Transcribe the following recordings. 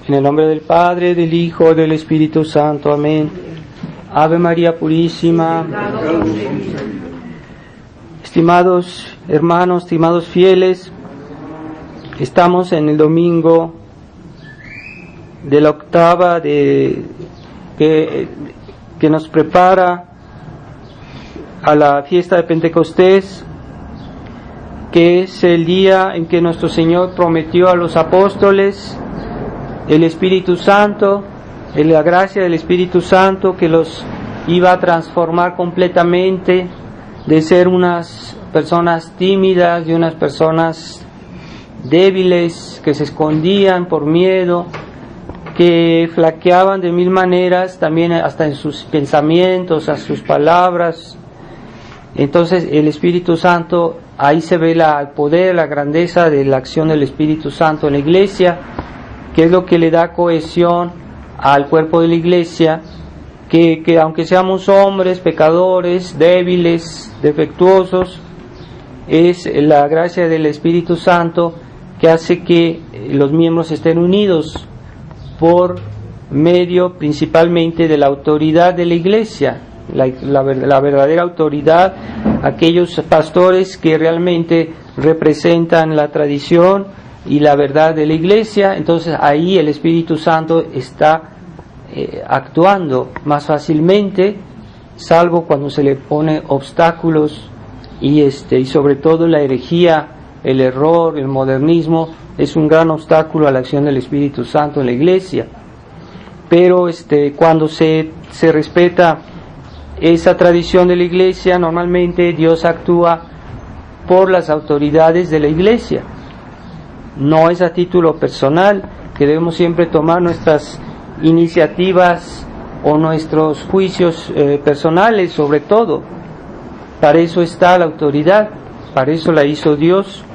En el nombre del Padre, del Hijo, del Espíritu Santo. Amén. Ave María Purísima. Estimados hermanos, estimados fieles, estamos en el domingo de la octava que nos prepara a la fiesta de Pentecostés, que es el día en que nuestro Señor prometió a los apóstoles el Espíritu Santo, la gracia del Espíritu Santo que los iba a transformar completamente de ser unas personas tímidas, de unas personas débiles que se escondían por miedo, que flaqueaban de mil maneras, también hasta en sus pensamientos, a sus palabras. Entonces el Espíritu Santo, ahí se ve el poder, la grandeza de la acción del Espíritu Santo en la iglesia, que es lo que le da cohesión al cuerpo de la iglesia, que aunque seamos hombres, pecadores, débiles, defectuosos, es la gracia del Espíritu Santo que hace que los miembros estén unidos por medio principalmente de la autoridad de la iglesia, la verdadera autoridad, aquellos pastores que realmente representan la tradición y la verdad de la iglesia. Entonces ahí el Espíritu Santo está actuando más fácilmente, salvo cuando se le pone obstáculos y sobre todo la herejía, el error, el modernismo es un gran obstáculo a la acción del Espíritu Santo en la iglesia. Pero cuando se respeta esa tradición de la iglesia, normalmente Dios actúa por las autoridades de la iglesia. No es a título personal, que debemos siempre tomar nuestras iniciativas o nuestros juicios personales sobre todo. Para eso está la autoridad, para eso la hizo Dios.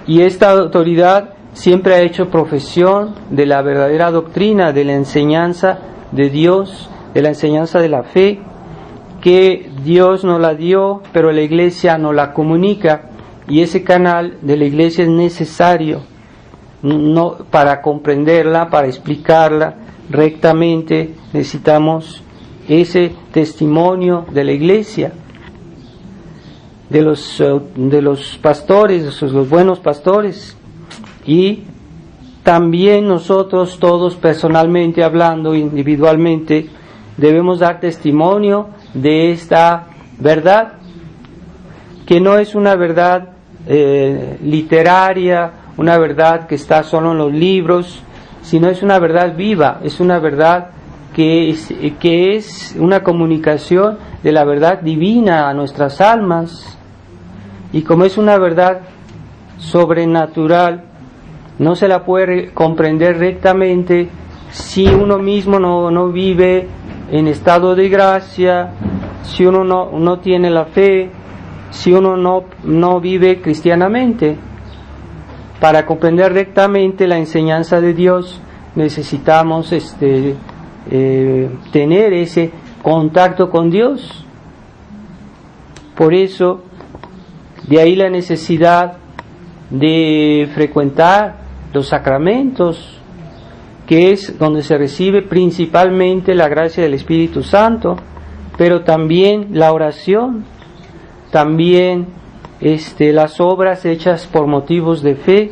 Y esta autoridad siempre ha hecho profesión de la verdadera doctrina, de la enseñanza de Dios, de la enseñanza de la fe, que Dios nos la dio, pero la iglesia nos la comunica. Y ese canal de la iglesia es necesario para comprenderla, para explicarla rectamente. Necesitamos ese testimonio de la iglesia, de los pastores, los buenos pastores. Y también nosotros todos personalmente hablando, individualmente, debemos dar testimonio de esta verdad, que no es una verdad literaria, una verdad que está solo en los libros, sino es una verdad viva, es una verdad que es una comunicación de la verdad divina a nuestras almas. Y como es una verdad sobrenatural, no se la puede comprender rectamente si uno mismo no vive en estado de gracia, si uno no tiene la fe, si uno no vive cristianamente. Para comprender rectamente la enseñanza de Dios necesitamos tener ese contacto con Dios. Por eso, de ahí la necesidad de frecuentar los sacramentos, que es donde se recibe principalmente la gracia del Espíritu Santo, pero también la oración, también las obras hechas por motivos de fe,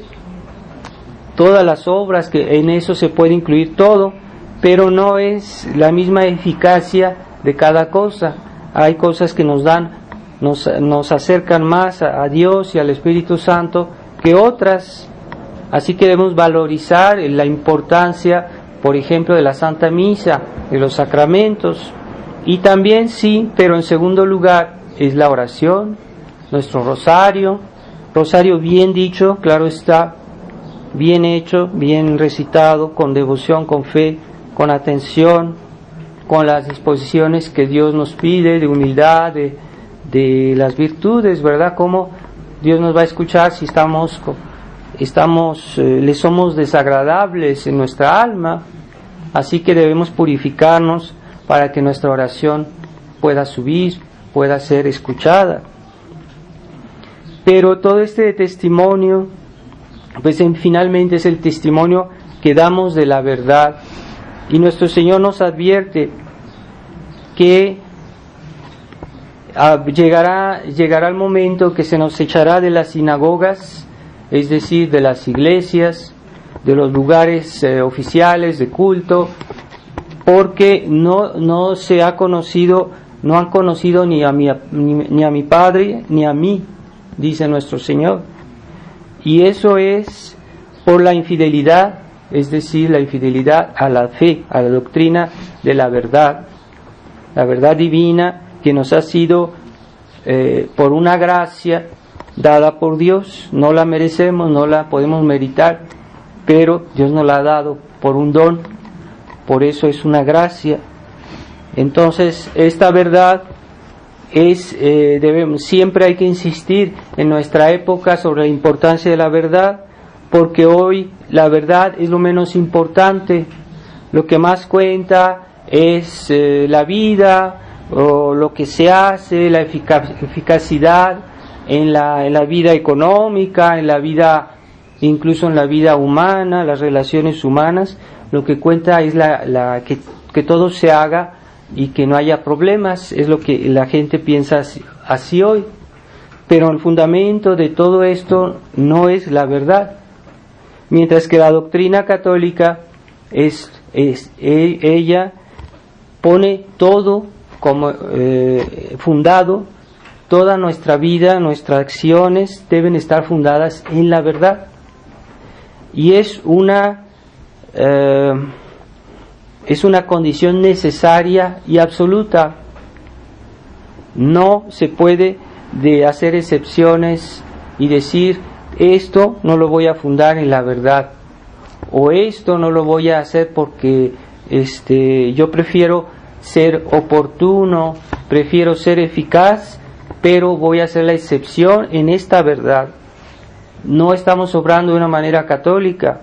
todas las obras, que en eso se puede incluir todo, pero no es la misma eficacia de cada cosa. Hay cosas que nos acercan más a Dios y al Espíritu Santo que otras, así que debemos valorizar la importancia, por ejemplo, de la Santa Misa, de los sacramentos, y también sí, pero en segundo lugar, es la oración, nuestro rosario bien dicho, claro está, bien hecho, bien recitado, con devoción, con fe, con atención, con las disposiciones que Dios nos pide, de humildad, de las virtudes, ¿verdad? Cómo Dios nos va a escuchar si le somos desagradables en nuestra alma. Así que debemos purificarnos para que nuestra oración pueda subir, pueda ser escuchada. Pero todo este testimonio, pues finalmente es el testimonio que damos de la verdad. Y nuestro Señor nos advierte que llegará el momento que se nos echará de las sinagogas, es decir, de las iglesias, de los lugares oficiales de culto, porque no han conocido ni a mi Padre ni a mí, dice nuestro Señor. Y eso es por la infidelidad, es decir, la infidelidad a la fe, a la doctrina de la verdad divina que nos ha sido por una gracia dada por Dios. No la merecemos, no la podemos meritar, pero Dios nos la ha dado por un don, por eso es una gracia. Entonces, esta verdad siempre hay que insistir en nuestra época sobre la importancia de la verdad, porque hoy la verdad es lo menos importante. Lo que más cuenta es la vida, o lo que se hace, la eficacidad en la vida económica, en la vida, incluso en la vida humana, las relaciones humanas. Lo que cuenta es que todo se haga y que no haya problemas. Es lo que la gente piensa así hoy, pero el fundamento de todo esto no es la verdad. Mientras que la doctrina católica ella pone todo como fundado, toda nuestra vida, nuestras acciones deben estar fundadas en la verdad, y es una condición necesaria y absoluta. No se puede hacer excepciones y decir esto no lo voy a fundar en la verdad, o esto no lo voy a hacer porque yo prefiero ser oportuno, prefiero ser eficaz, pero voy a hacer la excepción en esta verdad. No estamos obrando de una manera católica.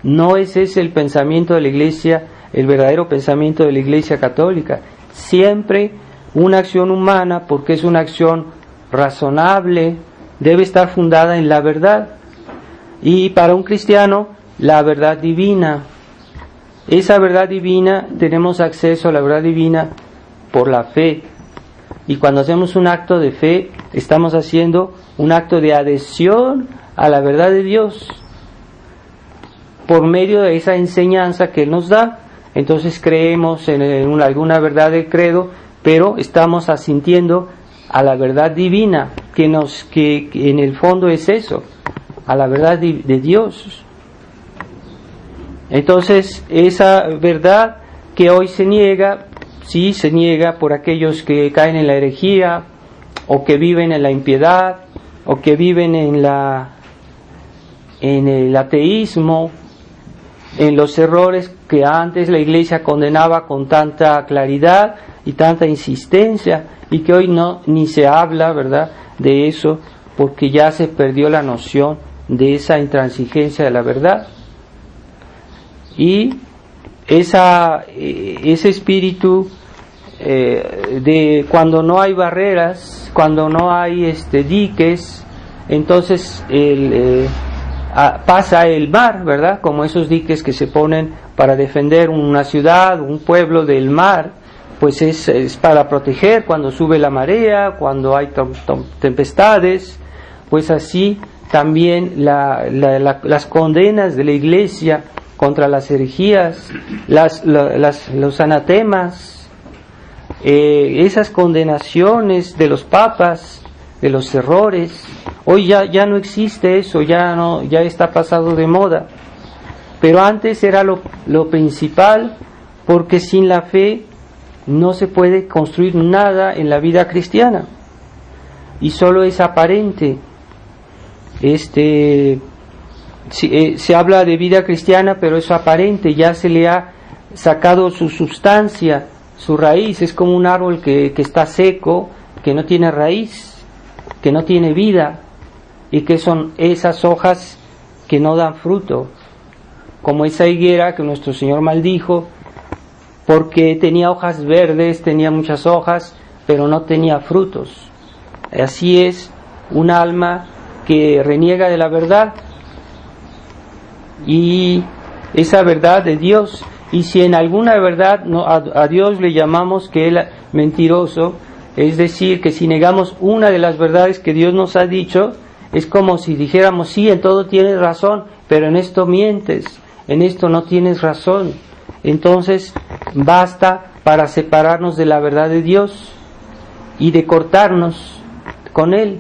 No es ese el pensamiento de la Iglesia, el verdadero pensamiento de la Iglesia católica. Siempre una acción humana, porque es una acción razonable, debe estar fundada en la verdad. Y para un cristiano, la verdad divina. Esa verdad divina, tenemos acceso a la verdad divina por la fe. Y cuando hacemos un acto de fe, estamos haciendo un acto de adhesión a la verdad de Dios por medio de esa enseñanza que Él nos da. Entonces creemos en alguna verdad del credo, pero estamos asintiendo a la verdad divina, que en el fondo es eso, a la verdad de Dios. Entonces, esa verdad que hoy se niega, sí se niega por aquellos que caen en la herejía, o que viven en la impiedad, o que viven en el ateísmo, en los errores que antes la Iglesia condenaba con tanta claridad y tanta insistencia, y que hoy ni se habla, ¿verdad?, de eso, porque ya se perdió la noción de esa intransigencia de la verdad. Y ese espíritu de cuando no hay barreras, cuando no hay diques, entonces pasa el mar, ¿verdad? Como esos diques que se ponen para defender una ciudad, un pueblo del mar, pues es para proteger cuando sube la marea, cuando hay tempestades. Pues así también las condenas de la Iglesia contra las herejías, los anatemas, esas condenaciones de los papas, de los errores, hoy ya no existe eso, ya está pasado de moda, pero antes era lo principal, porque sin la fe no se puede construir nada en la vida cristiana, y solo es aparente. Se habla de vida cristiana, pero es aparente, ya se le ha sacado su sustancia, su raíz. Es como un árbol que está seco, que no tiene raíz, que no tiene vida, y que son esas hojas que no dan fruto, como esa higuera que nuestro Señor maldijo porque tenía hojas verdes, tenía muchas hojas, pero no tenía frutos. Así es un alma que reniega de la verdad, y esa verdad de Dios. Y si en alguna verdad a Dios le llamamos que Él mentiroso, es decir, que si negamos una de las verdades que Dios nos ha dicho, es como si dijéramos, sí, en todo tienes razón, pero en esto mientes, en esto no tienes razón. Entonces basta para separarnos de la verdad de Dios y de cortarnos con Él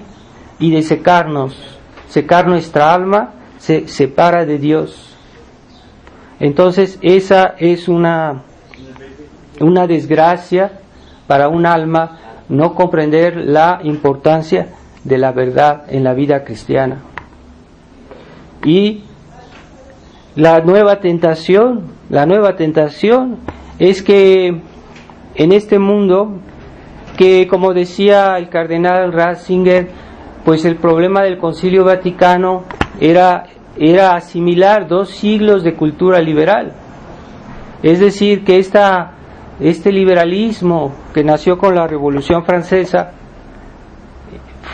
y de secar nuestra alma, se separa de Dios. Entonces esa es una desgracia para un alma, no comprender la importancia de la verdad en la vida cristiana. Y la nueva tentación es que en este mundo, que como decía el cardenal Ratzinger, pues el problema del Concilio Vaticano era asimilar 2 siglos de cultura liberal. Es decir, que este liberalismo que nació con la Revolución Francesa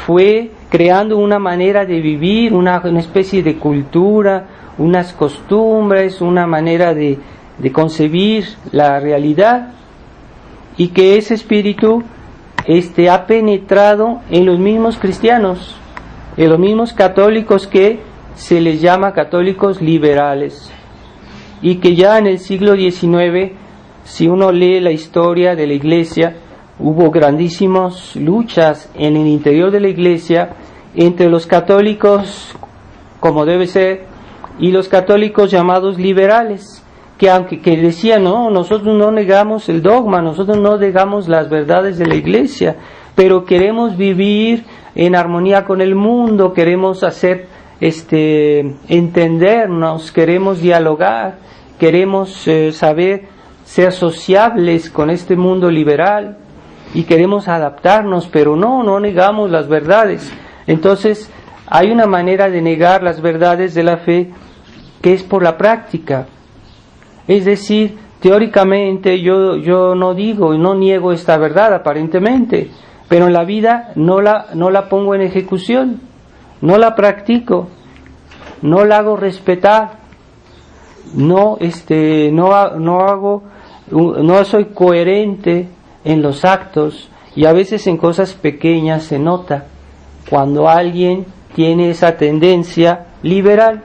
fue creando una manera de vivir, una especie de cultura, unas costumbres, una manera de concebir la realidad, y que ese espíritu ha penetrado en los mismos cristianos, en los mismos católicos que se les llama católicos liberales, y que ya en el siglo XIX, si uno lee la historia de la Iglesia, hubo grandísimas luchas en el interior de la Iglesia entre los católicos, como debe ser, y los católicos llamados liberales, que decían, no, nosotros no negamos el dogma, nosotros no negamos las verdades de la Iglesia, pero queremos vivir en armonía con el mundo, queremos hacer entendernos, queremos dialogar, queremos saber ser sociables con este mundo liberal y queremos adaptarnos, pero no negamos las verdades. Entonces hay una manera de negar las verdades de la fe que es por la práctica. Es decir, teóricamente yo no digo y no niego esta verdad aparentemente, pero en la vida no la pongo en ejecución, no la practico, no la hago respetar, no soy coherente en los actos, y a veces en cosas pequeñas se nota cuando alguien tiene esa tendencia liberal,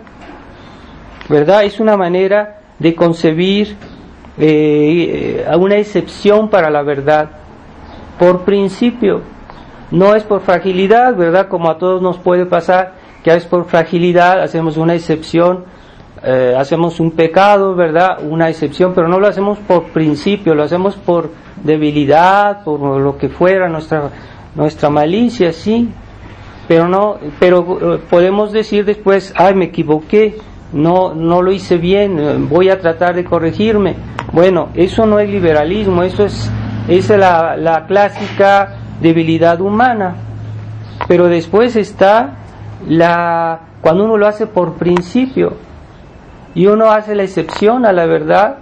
¿verdad? Es una manera de concebir una excepción para la verdad por principio, no es por fragilidad, ¿verdad? Como a todos nos puede pasar, que es por fragilidad hacemos una excepción, hacemos un pecado, ¿verdad? Una excepción, pero no lo hacemos por principio, lo hacemos por debilidad, por lo que fuera, nuestra malicia, sí, pero podemos decir después, me equivoqué, no lo hice bien, voy a tratar de corregirme. Bueno, eso no es liberalismo, eso es la clásica debilidad humana. Pero después está cuando uno lo hace por principio y uno hace la excepción a la verdad,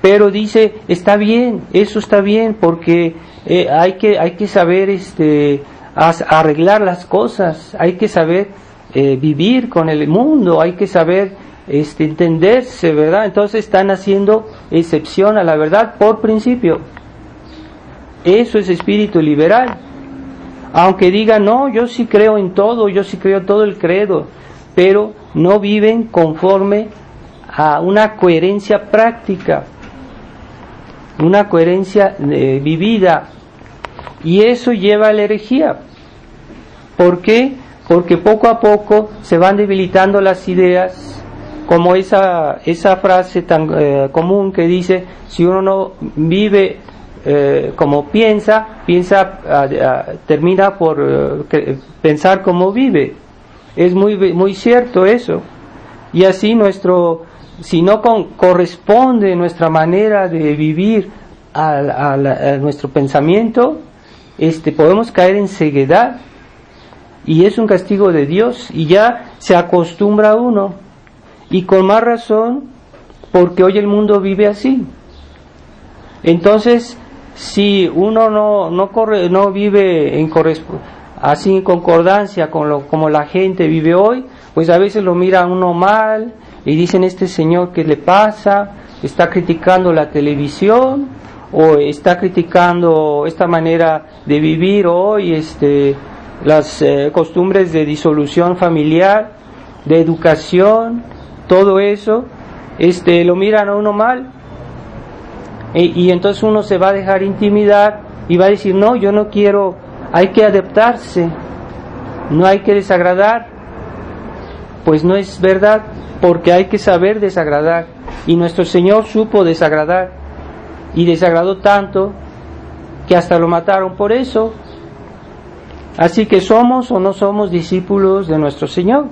pero dice, está bien, eso está bien, porque hay que saber arreglar las cosas, hay que saber vivir con el mundo, hay que saber entenderse, ¿verdad? Entonces están haciendo excepción a la verdad por principio. Eso es espíritu liberal. Aunque digan, no, yo sí creo en todo, yo sí creo todo el credo, pero no viven conforme a una coherencia práctica, una coherencia vivida, y eso lleva a la herejía. ¿Por qué? Porque poco a poco se van debilitando las ideas, como esa frase tan común que dice, si uno no vive como piensa, termina por pensar como vive. Es muy cierto eso. Y así si no corresponde nuestra manera de vivir a nuestro pensamiento, podemos caer en ceguedad, y es un castigo de Dios, y ya se acostumbra uno, y con más razón porque hoy el mundo vive así. Entonces, si uno no vive así en concordancia con como la gente vive hoy, pues a veces lo mira uno mal, y dicen, este señor, ¿qué le pasa? ¿Está criticando la televisión? ¿O está criticando esta manera de vivir hoy, las costumbres de disolución familiar, de educación, todo eso? Lo miran a uno mal, y entonces uno se va a dejar intimidar y va a decir, no, yo no quiero. Hay que adaptarse, no hay que desagradar. Pues no es verdad, porque hay que saber desagradar, y nuestro Señor supo desagradar, y desagradó tanto que hasta lo mataron por eso. Así que somos o no somos discípulos de nuestro Señor,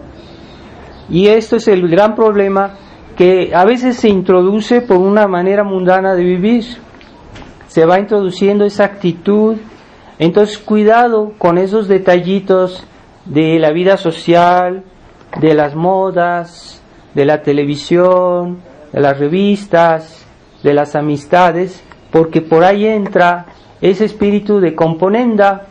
y esto es el gran problema, que a veces se introduce por una manera mundana de vivir, se va introduciendo esa actitud. Entonces cuidado con esos detallitos de la vida social, de las modas, de la televisión, de las revistas, de las amistades, porque por ahí entra ese espíritu de componenda.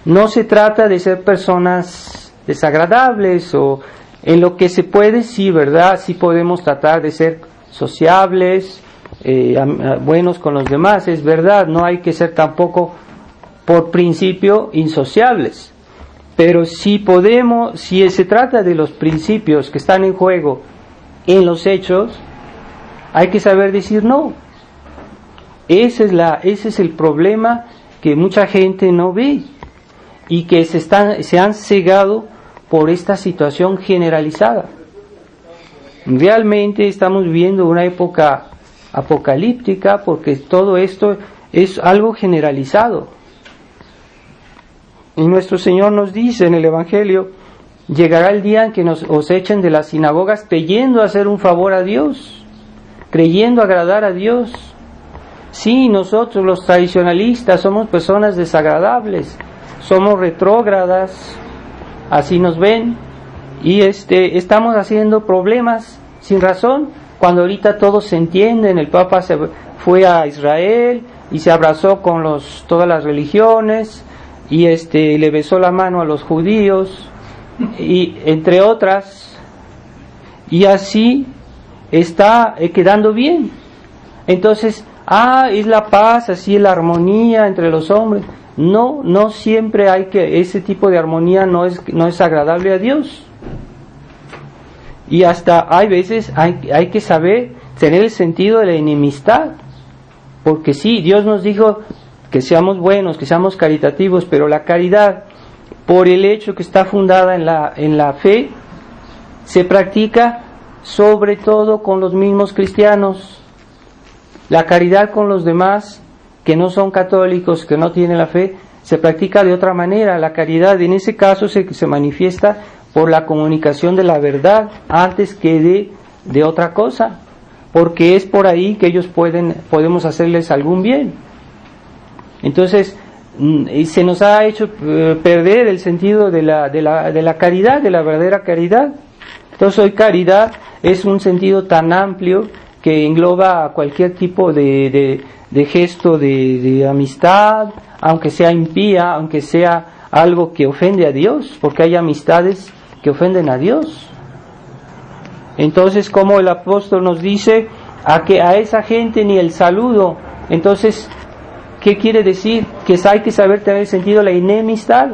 No se trata de ser personas desagradables, o en lo que se puede, sí, ¿verdad? Sí podemos tratar de ser sociables, buenos con los demás, es verdad, no hay que ser tampoco por principio insociables. Pero si podemos, si se trata de los principios que están en juego en los hechos, hay que saber decir no. Ese es el problema que mucha gente no ve, y que se han cegado por esta situación generalizada. Realmente estamos viviendo una época apocalíptica, porque todo esto es algo generalizado. Y nuestro Señor nos dice en el Evangelio, llegará el día en que os echen de las sinagogas creyendo hacer un favor a Dios, creyendo agradar a Dios. Sí, nosotros los tradicionalistas somos personas desagradables, somos retrógradas, así nos ven, y estamos haciendo problemas sin razón, cuando ahorita todos se entienden. El Papa se fue a Israel y se abrazó con todas las religiones, y le besó la mano a los judíos, y entre otras, y así está quedando bien. Entonces, es la paz, así es la armonía entre los hombres. No siempre ese tipo de armonía no es agradable a Dios. Y hasta hay veces hay que saber tener el sentido de la enemistad, porque sí, Dios nos dijo que seamos buenos, que seamos caritativos, pero la caridad, por el hecho que está fundada en la fe, se practica sobre todo con los mismos cristianos. La caridad con los demás que no son católicos, que no tienen la fe, se practica de otra manera. La caridad en ese caso se manifiesta por la comunicación de la verdad antes que de otra cosa, porque es por ahí que ellos podemos hacerles algún bien. Entonces se nos ha hecho perder el sentido de la caridad, de la verdadera caridad. Entonces hoy caridad es un sentido tan amplio que engloba cualquier tipo de gesto de amistad, aunque sea impía, aunque sea algo que ofende a Dios, porque hay amistades que ofenden a Dios. Entonces, como el apóstol nos dice, a esa gente ni el saludo. Entonces, ¿qué quiere decir? Que hay que saber tener el sentido de la enemistad.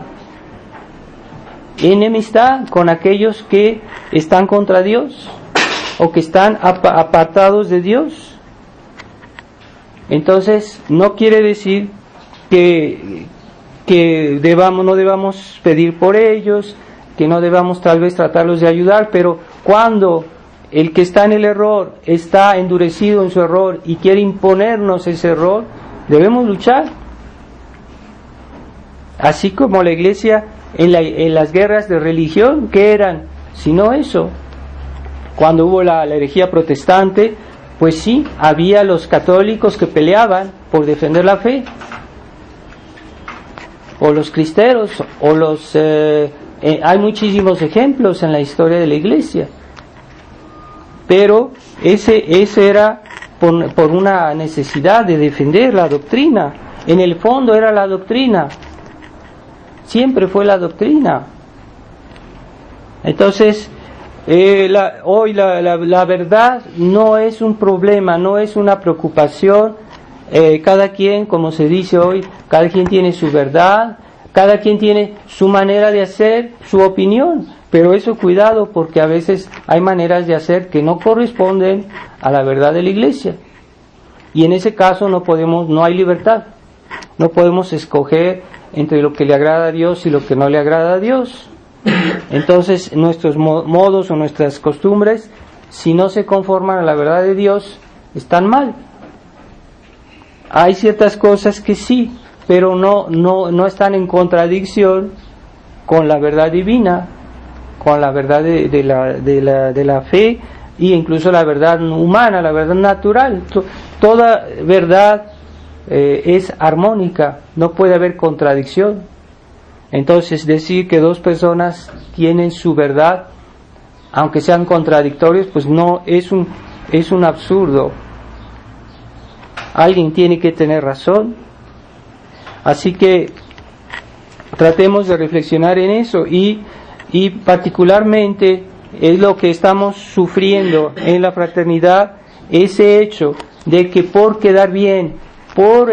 Enemistad con aquellos que están contra Dios, o que están apartados de Dios. Entonces, no quiere decir que no debamos pedir por ellos, que no debamos tal vez tratarlos de ayudar, pero cuando el que está en el error está endurecido en su error y quiere imponernos ese error, debemos luchar. Así como la Iglesia en las guerras de religión, ¿qué eran? Sino eso. Cuando hubo la herejía protestante, pues sí, había los católicos que peleaban por defender la fe, o los cristeros, o hay muchísimos ejemplos en la historia de la Iglesia, pero ese era por una necesidad de defender la doctrina. En el fondo era la doctrina, siempre fue la doctrina. Entonces Hoy la verdad no es un problema, no es una preocupación. Cada quien, como se dice hoy, cada quien tiene su verdad, cada quien tiene su manera de hacer, su opinión. Pero eso cuidado, porque a veces hay maneras de hacer que no corresponden a la verdad de la Iglesia. Y en ese caso no hay libertad. No podemos escoger entre lo que le agrada a Dios y lo que no le agrada a Dios. Entonces nuestros modos o nuestras costumbres, si no se conforman a la verdad de Dios, están mal. Hay ciertas cosas que sí, pero no están en contradicción con la verdad divina, con la verdad de la fe, e incluso la verdad humana, la verdad natural. Toda verdad es armónica, no puede haber contradicción. Entonces decir que dos personas tienen su verdad, aunque sean contradictorios, pues no es un absurdo. Alguien tiene que tener razón. Así que tratemos de reflexionar en eso, y particularmente es lo que estamos sufriendo en la fraternidad, ese hecho de que por quedar bien, por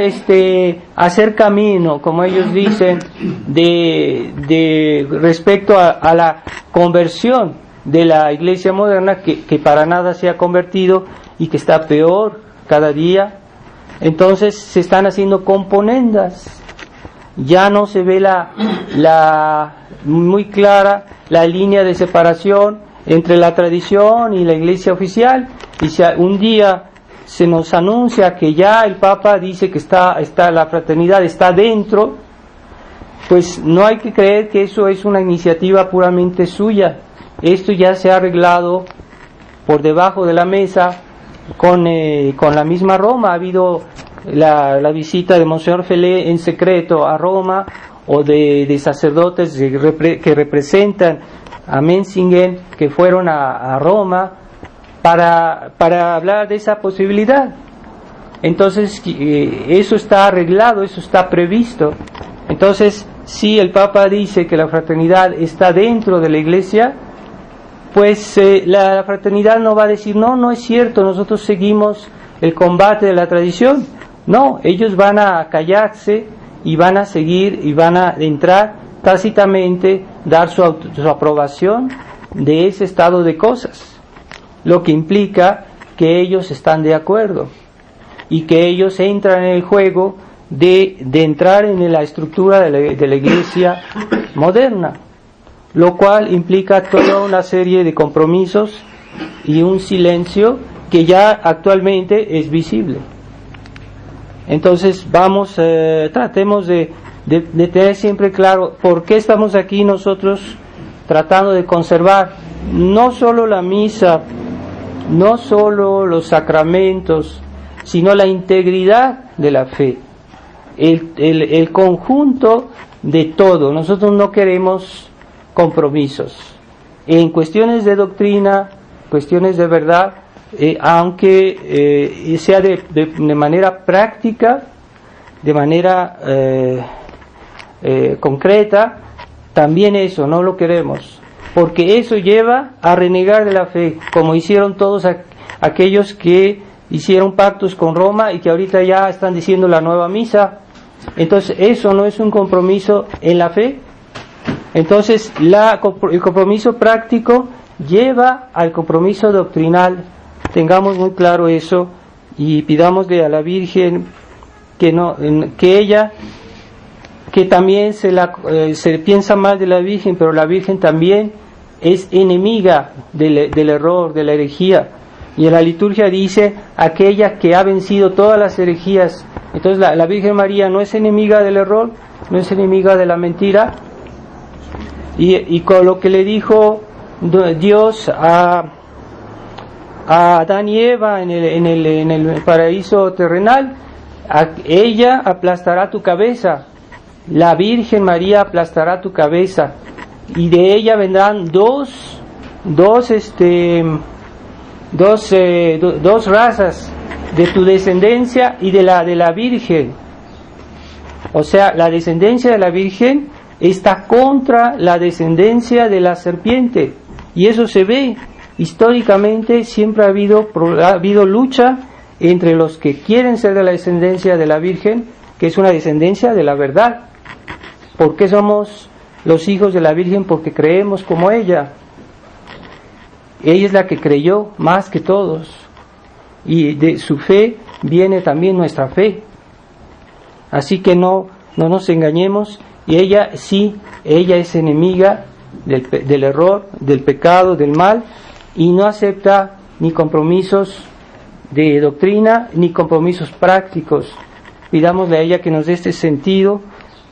hacer camino, como ellos dicen, de respecto a la conversión de la iglesia moderna, que para nada se ha convertido y que está peor cada día. Entonces se están haciendo componendas. Ya no se ve muy clara la línea de separación entre la tradición y la iglesia oficial. Y si un día se nos anuncia que ya el Papa dice que la fraternidad está dentro, pues no hay que creer que eso es una iniciativa puramente suya. Esto ya se ha arreglado por debajo de la mesa con la misma Roma. Ha habido la visita de Monseñor Felé en secreto a Roma, o de sacerdotes que representan a Menzingen, que fueron a Roma para hablar de esa posibilidad. Entonces eso está arreglado, eso está previsto. Entonces, si el Papa dice que la fraternidad está dentro de la Iglesia, pues la fraternidad no va a decir no es cierto, nosotros seguimos el combate de la tradición. No, ellos van a callarse y van a seguir y van a entrar tácitamente, dar su aprobación de ese estado de cosas, lo que implica que ellos están de acuerdo y que ellos entran en el juego de entrar en la estructura de la iglesia moderna, lo cual implica toda una serie de compromisos y un silencio que ya actualmente es visible. Entonces tratemos de tener siempre claro por qué estamos aquí nosotros tratando de conservar no solo la misa, no solo los sacramentos, sino la integridad de la fe, el conjunto de todo. Nosotros no queremos compromisos en cuestiones de doctrina, cuestiones de verdad, aunque sea de manera práctica, de manera concreta. También eso no lo queremos, porque eso lleva a renegar de la fe, como hicieron todos aquellos que hicieron pactos con Roma y que ahorita ya están diciendo la nueva misa. Entonces eso no es un compromiso en la fe. Entonces el compromiso práctico lleva al compromiso doctrinal. Tengamos muy claro eso y pidámosle a la Virgen que ella, que también se piensa mal de la Virgen, pero la Virgen también es enemiga del error, de la herejía. Y en la liturgia dice aquella que ha vencido todas las herejías. Entonces la Virgen María no es enemiga del error, no es enemiga de la mentira. Y con lo que le dijo Dios a Adán y Eva en el paraíso terrenal, ella aplastará tu cabeza, la Virgen María aplastará tu cabeza, y de ella vendrán dos razas, de tu descendencia y de la Virgen. O sea, la descendencia de la Virgen está contra la descendencia de la serpiente. Y eso se ve históricamente, siempre ha habido lucha entre los que quieren ser de la descendencia de la Virgen, que es una descendencia de la verdad. ¿Por qué somos los hijos de la Virgen? Porque creemos como ella. Ella es la que creyó más que todos. Y de su fe viene también nuestra fe. Así que no nos engañemos. Y ella es enemiga del error, del pecado, del mal, y no acepta ni compromisos de doctrina ni compromisos prácticos. Pidámosle a ella que nos dé este sentido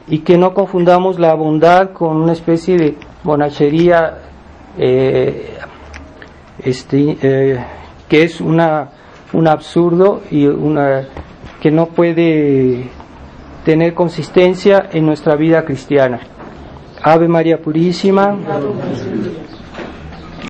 y que no confundamos la bondad con una especie de bonachería que es un absurdo y que no puede tener consistencia en nuestra vida cristiana. Ave María Purísima.